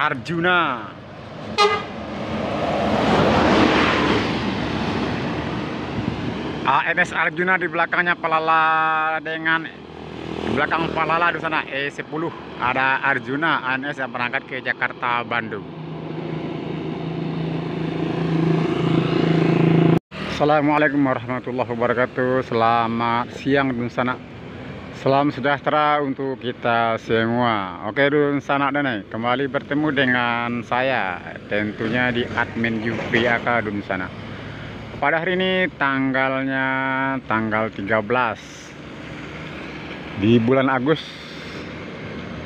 Arjuna. ANS Arjuna, di belakangnya Palala, dengan di belakang Palala di sana E10 ada Arjuna ANS yang berangkat ke Jakarta Bandung. Assalamualaikum warahmatullahi wabarakatuh. Selamat siang di sana. Salam sejahtera untuk kita semua. Oke dun sana dan kembali bertemu dengan saya, tentunya di admin Jupri Aka dun sana. Pada hari ini tanggalnya tanggal 13 di bulan Agustus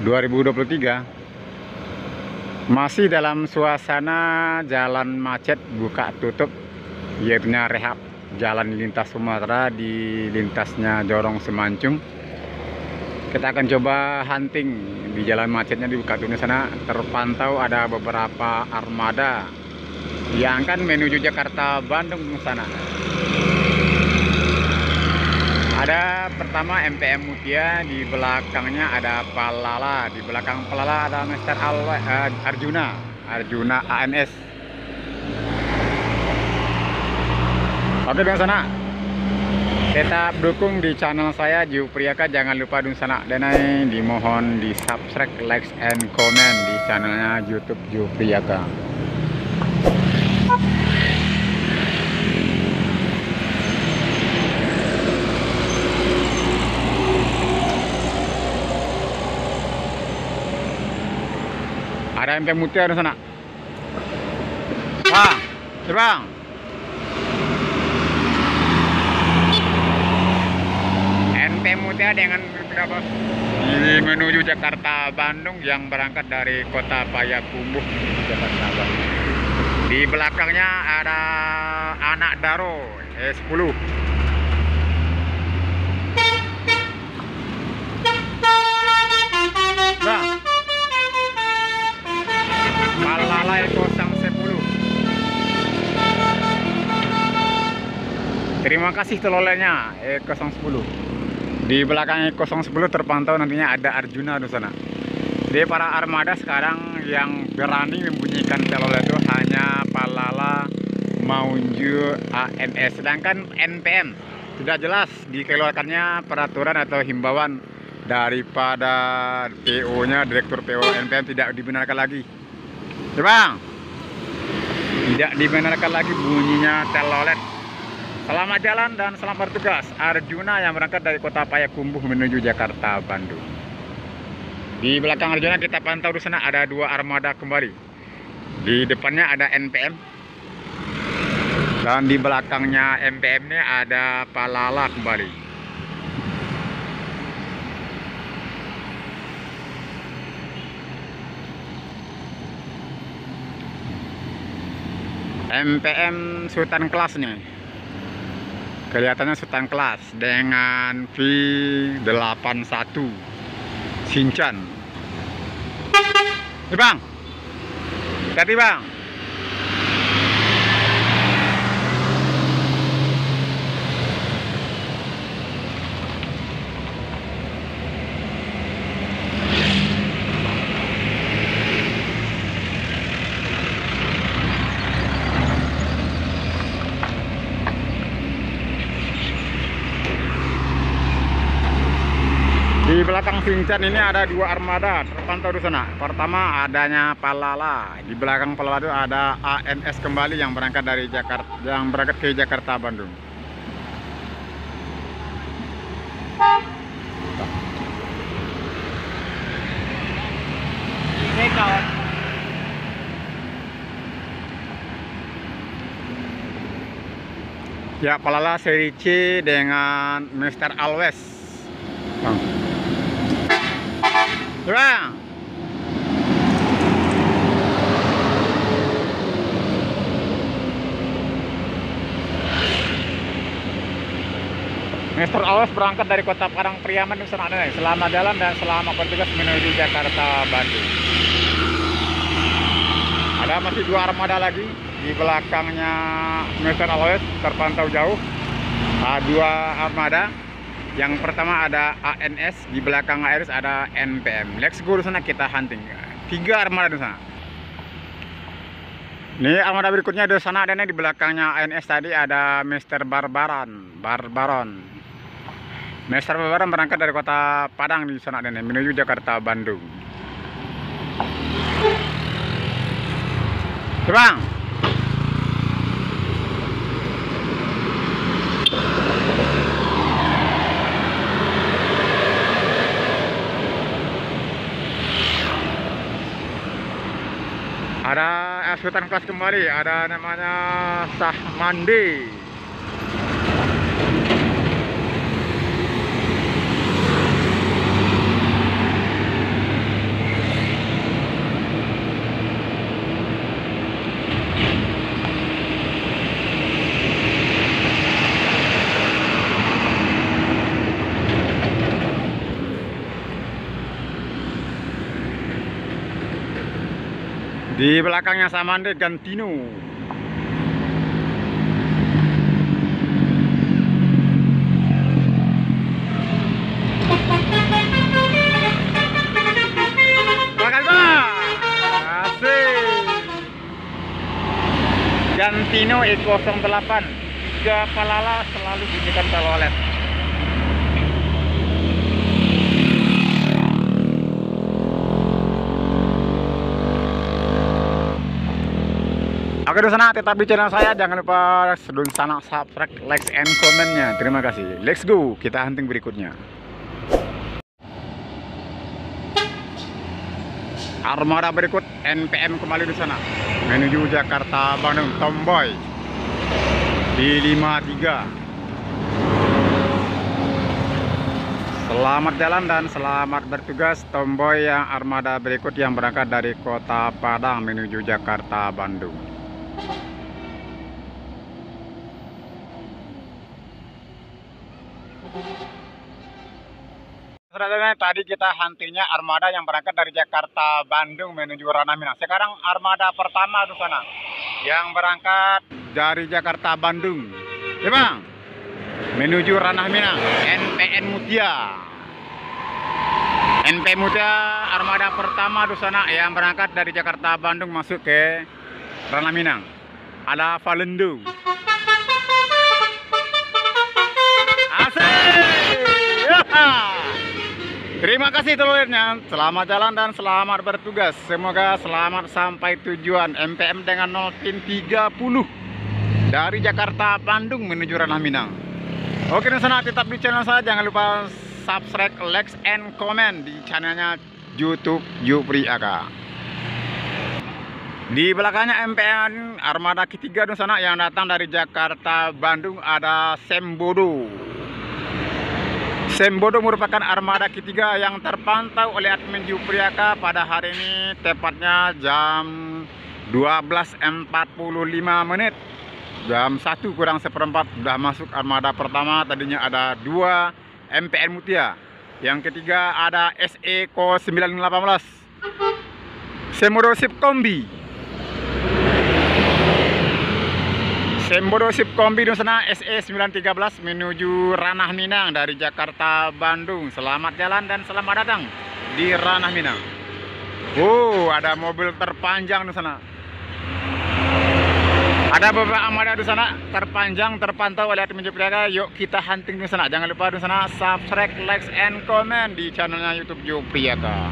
2023, masih dalam suasana jalan macet buka tutup, yaitu rehab jalan lintas Sumatera di lintasnya Jorong Semancung. Kita akan coba hunting di jalan macetnya di Bukatuni sana. Terpantau ada beberapa armada yang akan menuju Jakarta Bandung sana. Ada pertama MPM Mutia, di belakangnya ada Palala, di belakang Palala ada Mr. Arjuna ANS. Oke di sana, tetap dukung di channel saya Jupri Aka. Jangan lupa di sana denai dimohon di subscribe, like, and comment di channelnya YouTube Jupri Aka. Ada MP Mutia di sana. Bang, bang. Mutia dengan berapa ini menuju Jakarta Bandung yang berangkat dari kota Payakumbuh Jakarta Bandung. Di belakangnya ada anak Daro E10. Nah, Palala E010. Terima kasih telolenya E010. Di belakang E010 terpantau nantinya ada Arjuna di sana. Jadi para armada sekarang yang berani membunyikan telolet itu hanya Palala, Maunju, ANS. Sedangkan NPM sudah jelas dikeluarkannya peraturan atau himbauan daripada PO-nya, Direktur PO NPM, tidak dibenarkan lagi. Ya bang, tidak dibenarkan lagi bunyinya telolet. Selamat jalan dan selamat bertugas Arjuna yang berangkat dari kota Payakumbuh menuju Jakarta Bandung. Di belakang Arjuna kita pantau di sana ada dua armada kembali. Di depannya ada NPM dan di belakangnya NPM ini ada Palala kembali. NPM Sultan Kelas nih. Kelihatannya Sultan Kelas dengan V81 Shinchan. Bang, hati bang. Di belakang Shinchan ini ada dua armada terpantau di sana. Pertama adanya Palala, di belakang Palala itu ada ANS kembali yang berangkat dari Jakarta, yang berangkat ke Jakarta Bandung. Ini kawan. Ya, Palala seri C dengan Mr. Always. Bang. Bang. Mr. Always berangkat dari kota Padang Priaman di sana. Selamat jalan dan selamat bertugas menuju Jakarta Bandung. Ada masih dua armada lagi di belakangnya Mr. Always terpantau jauh. Dua armada. Yang pertama ada ANS, di belakang ANS ada NPM. Let's go di sana kita hunting. 3 armada di sana. Ini armada berikutnya di sana, dan di belakangnya ANS tadi ada Mr. Barbaron. Mr. Barbaron berangkat dari kota Padang di sana, dan menuju Jakarta Bandung. Bang. Ada sultan kelas kembali, ada namanya Sahmandi. Di belakangnya Samande Gantino. Belakang asik. Gantino E08 3 palala selalu bunyikan telolet. Oke, di sana tetap di channel saya, jangan lupa sedun sana subscribe, like, and komennya. Terima kasih. Let's go, kita hunting berikutnya. Armada berikut NPM kembali di sana, menuju Jakarta Bandung, Tomboy di 53. Selamat jalan dan selamat bertugas Tomboy yang armada berikut yang berangkat dari kota Padang menuju Jakarta Bandung. Saudara, tadi kita huntingnya armada yang berangkat dari Jakarta Bandung menuju Ranah Minang. Sekarang armada pertama di sana yang berangkat dari Jakarta Bandung, ya bang, menuju Ranah Minang, NPN Mutia. NPN Mutia armada pertama di sana yang berangkat dari Jakarta Bandung masuk ke Ranah Minang. Ada Valendo. Terima kasih telurnya. Selamat jalan dan selamat bertugas. Semoga selamat sampai tujuan. MPM dengan 0 pin 30 dari Jakarta Bandung menuju Ranah Minang. Oke, di sana tetap di channel saya. Jangan lupa subscribe, like, and comment di channelnya YouTube Yupri Aka. Di belakangnya MPN armada ketiga di sana yang datang dari Jakarta Bandung ada Sembodo. Sembodo merupakan armada ketiga yang terpantau oleh admin Yupri Aka pada hari ini, tepatnya jam 12.45 menit. Jam 1 kurang seperempat sudah masuk armada pertama. Tadinya ada 2 MPN Mutia. Yang ketiga ada SE Ko 918 Sembodo Sip Kombi. Sembodo Sip Kombi di sana SE 913 menuju Ranah Minang dari Jakarta Bandung. Selamat jalan dan selamat datang di Ranah Minang. Ada mobil terpanjang di sana. Ada beberapa armada di sana terpanjang terpantau oleh admin Yupri Aka. Yuk kita hunting di sana. Jangan lupa di sana subscribe, like, and comment di channelnya YouTube Yupri Aka.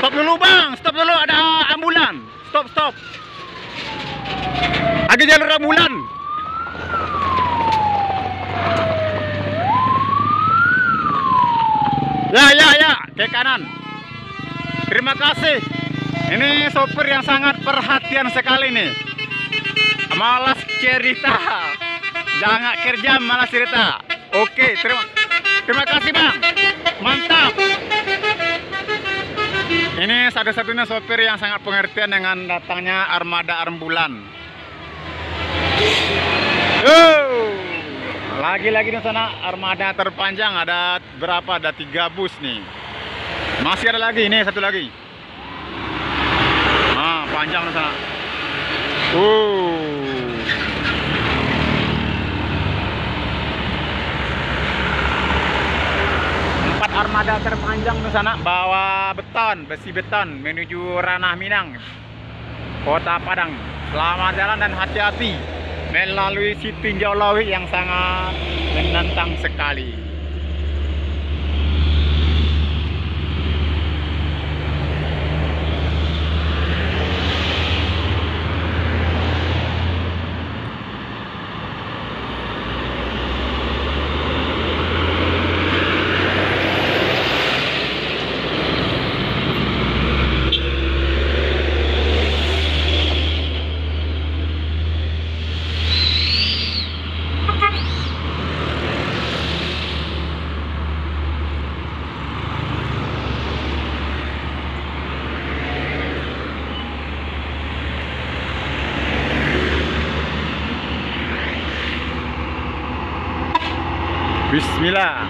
Stop dulu bang, stop dulu, ada ambulan. Stop. Ada jalur ambulan. Ya, ke kanan. Terima kasih. Ini sopir yang sangat perhatian sekali nih. Malas cerita. Jangan kerja, malas cerita. Oke, terima kasih bang. Mantap. Ini satu-satunya sopir yang sangat pengertian dengan datangnya armada rembulan. Lagi-lagi di sana armada terpanjang, ada berapa? Ada 3 bus nih. Masih ada lagi, ini satu lagi. Nah, panjang di sana. Armada terpanjang di sana bawa beton, besi beton menuju Ranah Minang, Kota Padang. Selamat jalan dan hati-hati melalui Sitinjau Lawi yang sangat menantang sekali. Bismillah.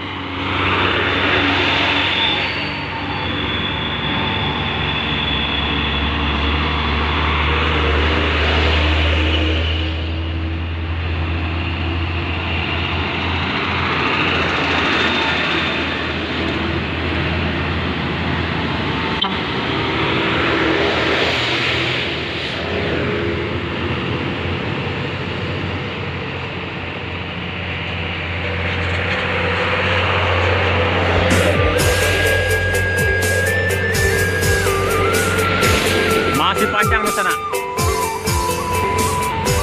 Panjang di sana.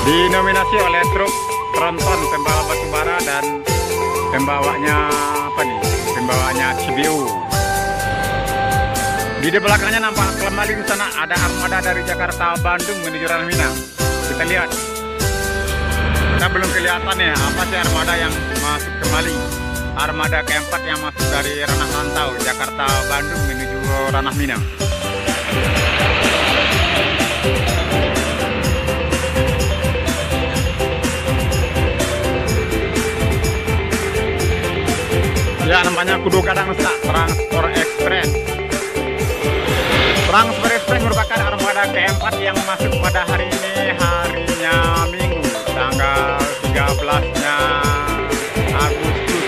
Dinominasi oleh truk tronton pembawa batubara dan pembawanya apa nih? Pembawanya CBU. Di belakangnya nampak kembali di sana ada armada dari Jakarta Bandung menuju Ranah Minang. Kita lihat. Kita belum kelihatan ya apa sih armada yang masuk kembali. Armada keempat yang masuk dari Ranah Rantau Jakarta Bandung menuju Ranah Minang. Ya, namanya Kudu Kadang Transport Express. Transport Express merupakan armada keempat yang masuk pada hari ini, harinya Minggu, tanggal 13-nya Agustus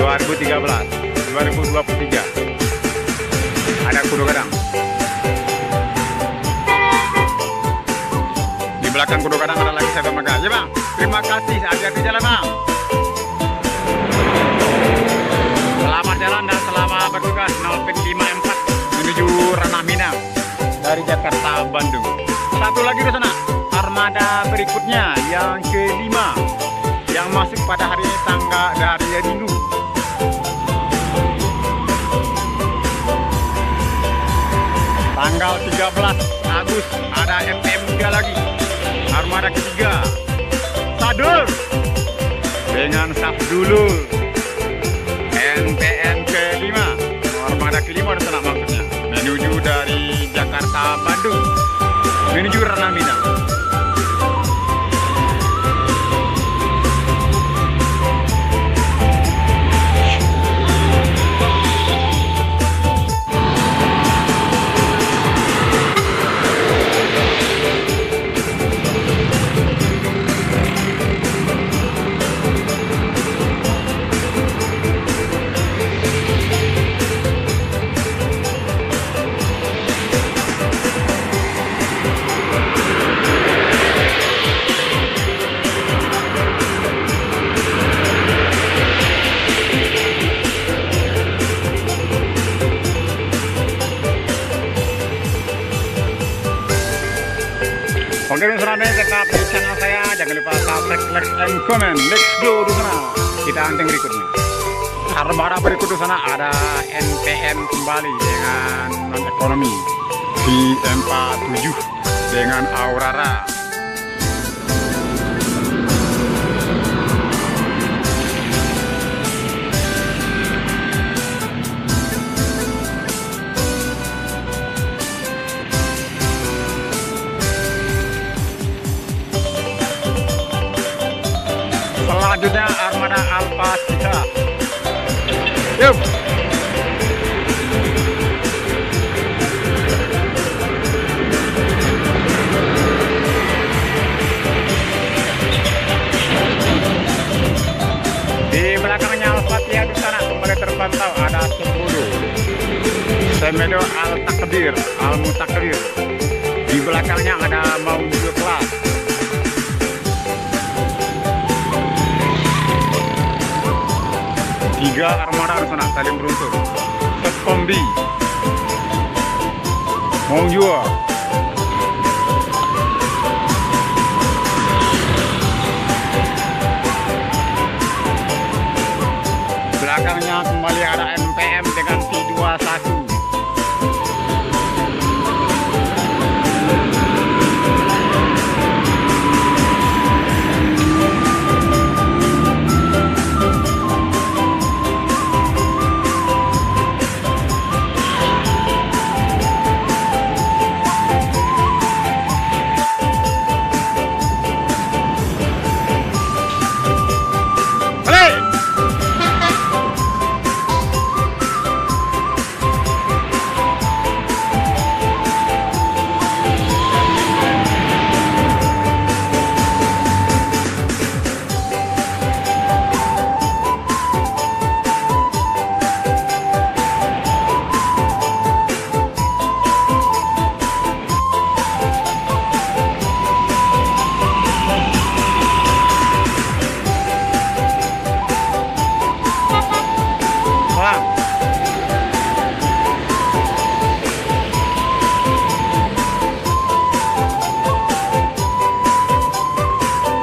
2023. Ada Kudu Kadang. Di belakang Kudu Kadang ada lagi satu mega. Ya bang, terima kasih. Hati-hati jalan bang. Selamat jalan dan selamat bertugas 054 menuju Ranah Minang dari Jakarta Bandung. Satu lagi di sana armada berikutnya yang kelima yang masuk pada hari ini dari Minggu. Tanggal 13 Agustus ada FM3 lagi. Armada ketiga Sadur dengan Sabdulul. NPM kelima, armada kelima di sana maksudnya, menuju dari Jakarta Bandung menuju Ranah Minang. Oke, selanjutnya tetap di channel saya. Jangan lupa subscribe, like, and comment. Let's go di sana. Kita anteng berikutnya. Armada berikut di sana ada NPM kembali dengan non ekonomi, V47 dengan Aurora. selanjutnya armada Alpacita. Yup. Di belakangnya Alpacita di sana kembali terpantau ada 10 Semedo Al-Mutakdir. Di belakangnya ada Maunjul Kelas. Tiga armada di sana saling berunsur. Kombi Maunjul. Belakangnya kembali ada MPM dengan T21.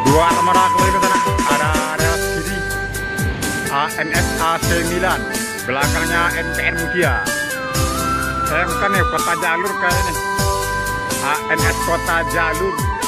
Dua armada kembali ke sana. Ada relak kiri ANS AC9, belakangnya NPN Mutia. Saya bukan nih Kota Jalur kayaknya. ANS Kota Jalur.